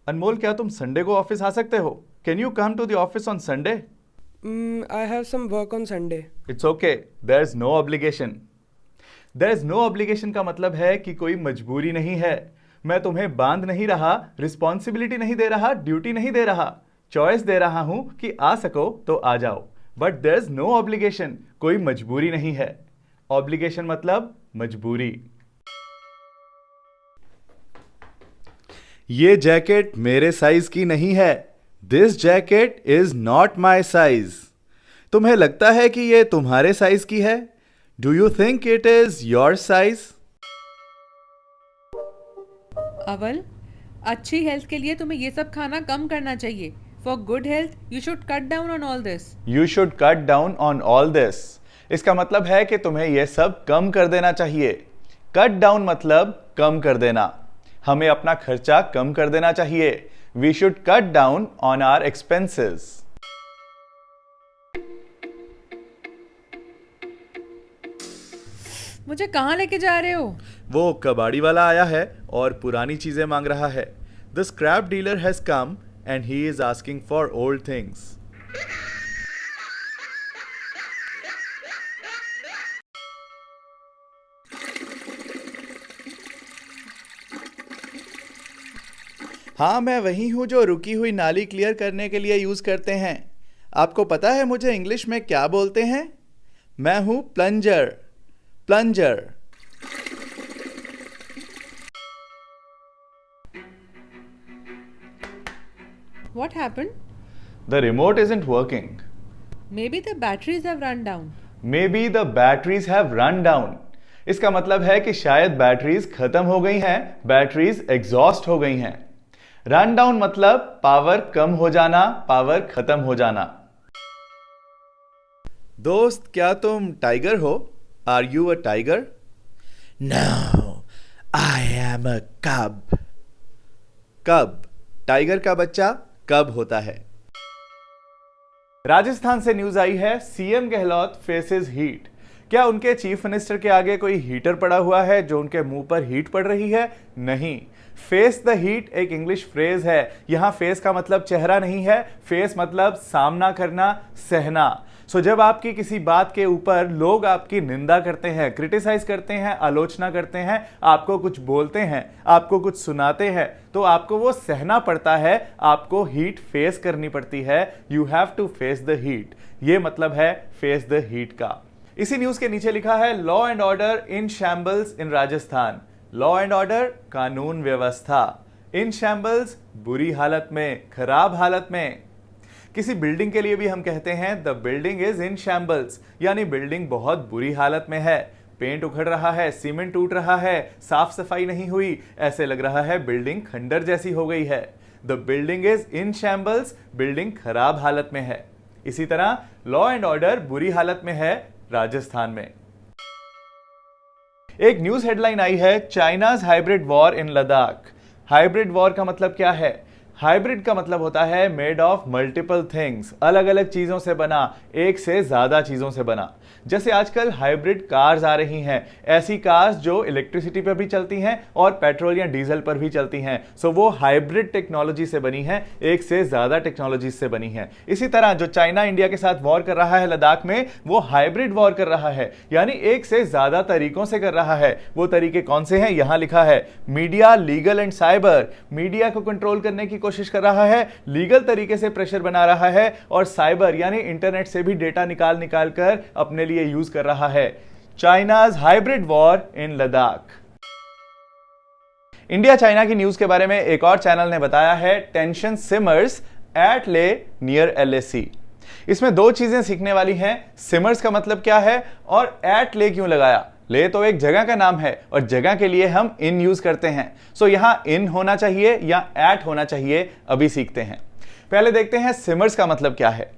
अनमोल, क्या तुम संडे को ऑफिस आ सकते हो? Can you come to the office on Sunday? I have some work on Sunday. It's okay, there is no obligation. There is no obligation का मतलब है कि कोई मजबूरी नहीं है। मैं तुम्हें बांध नहीं रहा, रिस्पॉन्सिबिलिटी नहीं दे रहा, ड्यूटी नहीं दे रहा, चॉइस दे रहा हूं कि आ सको तो आ जाओ। But there is no obligation, कोई मजबूरी नहीं है। ऑब्लिगेशन मतलब मजबूरी। ये जैकेट मेरे साइज की नहीं है। This jacket is not my size. तुम्हें लगता है कि ये तुम्हारे साइज की है? Do you think it is your size? अवल, अच्छी हेल्थ के लिए तुम्हें ये सब खाना कम करना चाहिए। For good health you should cut down on all this. You should cut down on all this. इसका मतलब है कि तुम्हें यह सब कम कर देना चाहिए। कट डाउन मतलब कम कर देना। हमें अपना खर्चा कम कर देना चाहिए। We should cut down on our expenses. मुझे कहाँ लेके जा रहे हो? वो कबाड़ी वाला आया है और पुरानी चीजें मांग रहा है। The scrap dealer has come and he is asking for old things. हाँ, मैं वही हूँ जो रुकी हुई नाली क्लियर करने के लिए यूज करते हैं। आपको पता है मुझे इंग्लिश में क्या बोलते हैं? मैं हूँ plunger. Plunger. What happened? The remote isn't working. Maybe the batteries have run down. Maybe the batteries have run down. इसका मतलब है कि शायद बैटरीज खत्म हो गई हैं, बैटरीज एग्जॉस्ट हो गई हैं। रन डाउन मतलब पावर कम हो जाना, पावर खत्म हो जाना। दोस्त, क्या तुम टाइगर हो? Are you a tiger? No, I am a cub. Cub, tiger का बच्चा कब होता है। राजस्थान से न्यूज आई है, सीएम गहलोत फेसेस हीट। क्या उनके चीफ मिनिस्टर के आगे कोई हीटर पड़ा हुआ है जो उनके मुंह पर हीट पड़ रही है? नहीं। फेस द हीट एक इंग्लिश फ्रेज है। यहां फेस का मतलब चेहरा नहीं है, फेस मतलब सामना करना, सहना। सो जब आपकी किसी बात के ऊपर लोग आपकी निंदा करते हैं, क्रिटिसाइज करते हैं, आलोचना करते हैं, आपको कुछ बोलते हैं, आपको कुछ सुनाते हैं, तो आपको वो सहना पड़ता है, आपको हीट फेस करनी पड़ती है। You have to face the heat. ये मतलब है फेस द हीट का। इसी न्यूज के नीचे लिखा है, law and order in shambles in Rajasthan. Law and order, कानून व्यवस्था, इन शैम्बल्स, बुरी हालत में, खराब हालत में। किसी बिल्डिंग के लिए भी हम कहते हैं the building is in shambles, यानी बिल्डिंग बहुत बुरी हालत में है। पेंट उखड़ रहा है, सीमेंट टूट रहा है, साफ सफाई नहीं हुई, ऐसे लग रहा है बिल्डिंग खंडर जैसी हो गई है। The building is in shambles, building खराब हालत में है। इसी तरह लॉ एंड ऑर्डर बुरी हालत में है राजस्थान में। एक न्यूज हेडलाइन आई है, China's hybrid war in Ladakh. Hybrid war का मतलब क्या है? हाइब्रिड का मतलब होता है मेड ऑफ मल्टीपल थिंग्स, अलग अलग चीजों से बना, एक से ज्यादा चीजों से बना। जैसे आजकल हाइब्रिड कार्स आ रही हैं, ऐसी कार्स जो इलेक्ट्रिसिटी पर भी चलती हैं और पेट्रोल या डीजल पर भी चलती हैं। सो वो हाइब्रिड टेक्नोलॉजी से बनी है, एक से ज्यादा टेक्नोलॉजी से बनी है। इसी तरह जो चाइना इंडिया के साथ वॉर कर रहा है लद्दाख में, वो हाइब्रिड वॉर कर रहा है, यानी एक से ज्यादा तरीकों से कर रहा है। वो तरीके कौन से हैं? यहां लिखा है, media, legal and cyber. Media को कंट्रोल करने की कोशिश कर रहा है, लीगल तरीके से प्रेशर बना रहा है, और साइबर यानी इंटरनेट से भी डेटा निकाल निकाल कर अपने लिए यूज कर रहा है। China's hybrid war in Ladakh. India China की न्यूज के बारे में एक और चैनल ने बताया है, टेंशन सिमर्स एट ले नियर एलएसी। इसमें दो चीजें सीखने वाली हैं। सिमर्स का मतलब क्या है और एट ले क्यों लगाया? ले तो एक जगह का नाम है और जगह के लिए हम इन यूज करते हैं। सो यहां इन होना चाहिए या एट होना चाहिए, अभी सीखते हैं। पहले देखते हैं सिमर्स का मतलब क्या है।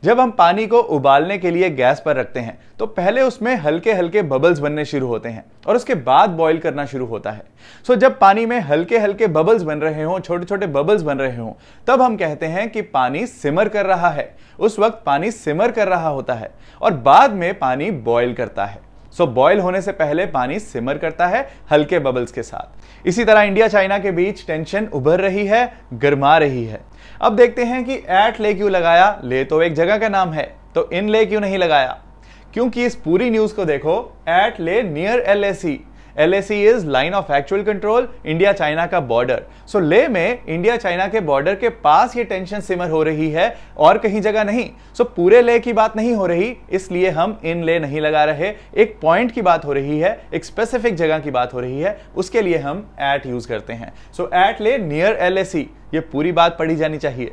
जब हम पानी को उबालने के लिए गैस पर रखते हैं तो पहले उसमें हल्के हल्के बबल्स बनने शुरू होते हैं और उसके बाद बॉईल करना शुरू होता है। सो जब पानी में हल्के हल्के बबल्स बन रहे हों, छोटे छोटे बबल्स बन रहे हों, तब हम कहते हैं कि पानी सिमर कर रहा है। उस वक्त पानी सिमर कर रहा होता है और बाद में पानी बॉईल करता है। सो बॉयल होने से पहले पानी सिमर करता है हल्के बबल्स के साथ। इसी तरह इंडिया चाइना के बीच टेंशन उभर रही है, गर्मा रही है। अब देखते हैं कि एट ले क्यों लगाया। ले तो एक जगह का नाम है, तो इन ले क्यों नहीं लगाया? क्योंकि इस पूरी न्यूज को देखो, एट ले near LAC। LAC is line of actual control, India China का बॉर्डर। सो ले में इंडिया चाइना के बॉर्डर के पास ये टेंशन सिमर हो रही है और कहीं जगह नहीं। सो पूरे ले की बात नहीं हो रही, इसलिए हम इन ले नहीं लगा रहे। एक पॉइंट की बात हो रही है, एक स्पेसिफिक जगह की बात हो रही है, उसके लिए हम एट यूज करते हैं। सो एट ले नियर LAC, ये पूरी बात पढ़ी जानी चाहिए।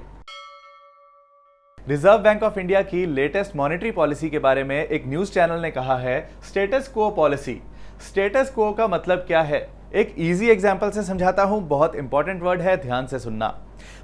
रिजर्व बैंक ऑफ इंडिया की लेटेस्ट मॉनेटरी पॉलिसी के बारे में एक न्यूज चैनल ने कहा है स्टेटस क्वो पॉलिसी। स्टेटस क्वो का मतलब क्या है? एक इजी एग्जांपल से समझाता हूं, बहुत इंपॉर्टेंट वर्ड है, ध्यान से सुनना।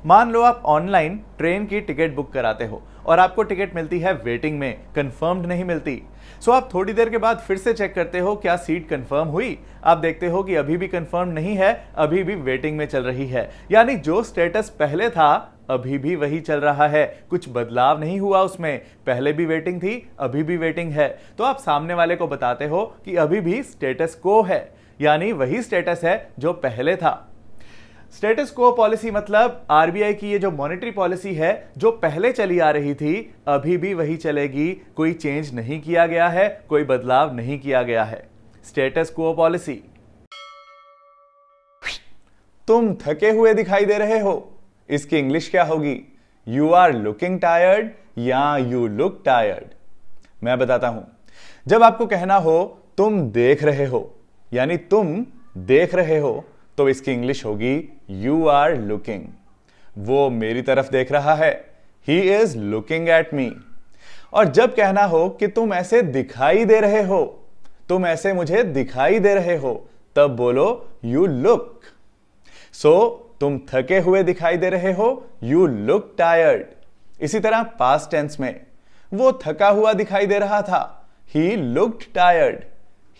मान लो आप ऑनलाइन ट्रेन की टिकट बुक कराते हो और आपको टिकट मिलती है वेटिंग में, कंफर्म्ड नहीं मिलती। सो आप थोड़ी देर के बाद फिर से चेक करते हो क्या सीट कंफर्म हुई। आप देखते हो कि अभी भी कंफर्म नहीं है, अभी भी वेटिंग में चल रही है। यानी जो स्टेटस पहले था अभी भी वही चल रहा है, कुछ बदलाव नहीं हुआ उसमें। पहले भी वेटिंग थी, अभी भी वेटिंग है। तो आप सामने वाले को बताते हो कि अभी भी स्टेटस क्वो है, यानी वही स्टेटस है जो पहले था। स्टेटस क्वो पॉलिसी मतलब आरबीआई की ये जो मॉनेटरी पॉलिसी है, जो पहले चली आ रही थी, अभी भी वही चलेगी, कोई चेंज नहीं किया गया है, कोई बदलाव नहीं किया गया है। स्टेटस क्वो पॉलिसी। तुम थके हुए दिखाई दे रहे हो, इसकी इंग्लिश क्या होगी? यू आर लुकिंग टायर्ड या यू लुक टायर्ड? मैं बताता हूं। जब आपको कहना हो तुम देख रहे हो, यानी तुम देख रहे हो, तो इसकी इंग्लिश होगी यू आर लुकिंग। वो मेरी तरफ देख रहा है, he is looking at me. और जब कहना हो कि तुम ऐसे दिखाई दे रहे हो, तुम ऐसे मुझे दिखाई दे रहे हो, तब बोलो यू लुक। सो तुम थके हुए दिखाई दे रहे हो, यू लुक टायर्ड। इसी तरह पास्ट टेंस में वो थका हुआ दिखाई दे रहा था, he looked tired,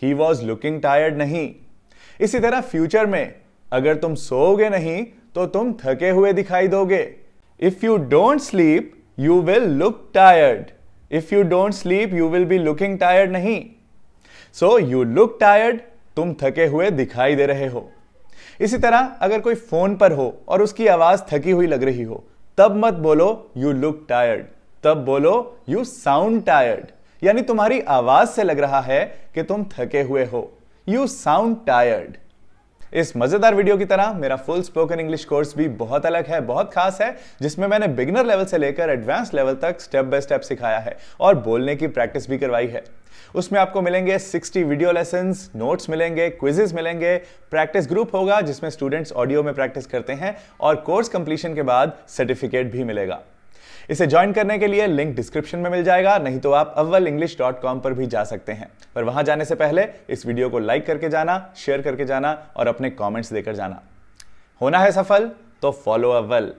he was looking tired नहीं। इसी तरह फ्यूचर में अगर तुम सोओगे नहीं तो तुम थके हुए दिखाई दोगे। If you don't sleep you will look tired, if you don't sleep you will be looking tired नहीं। सो यू लुक टायर्ड, तुम थके हुए दिखाई दे रहे हो। इसी तरह अगर कोई फोन पर हो और उसकी आवाज थकी हुई लग रही हो, तब मत बोलो यू लुक टायर्ड, तब बोलो यू साउंड टायर्ड। यानी तुम्हारी आवाज से लग रहा है कि तुम थके हुए हो, यू साउंड टायर्ड। इस मजेदार वीडियो की तरह मेरा फुल स्पोकन इंग्लिश कोर्स भी बहुत अलग है, बहुत खास है, जिसमें मैंने बिगिनर लेवल से लेकर एडवांस लेवल तक स्टेप बाय स्टेप सिखाया है और बोलने की प्रैक्टिस भी करवाई है। उसमें आपको मिलेंगे 60 वीडियो लेसन्स, नोट्स मिलेंगे, क्विजेस मिलेंगे, प्रैक्टिस ग्रुप होगा जिसमें स्टूडेंट्स ऑडियो में प्रैक्टिस करते हैं और कोर्स कंप्लीशन के बाद सर्टिफिकेट भी मिलेगा। इसे ज्वाइन करने के लिए लिंक डिस्क्रिप्शन में मिल जाएगा, नहीं तो आप avvalenglish.com पर भी जा सकते हैं। पर वहां जाने से पहले इस वीडियो को लाइक करके जाना, शेयर करके जाना और अपने कमेंट्स देकर जाना। होना है सफल तो फॉलो अव्वल।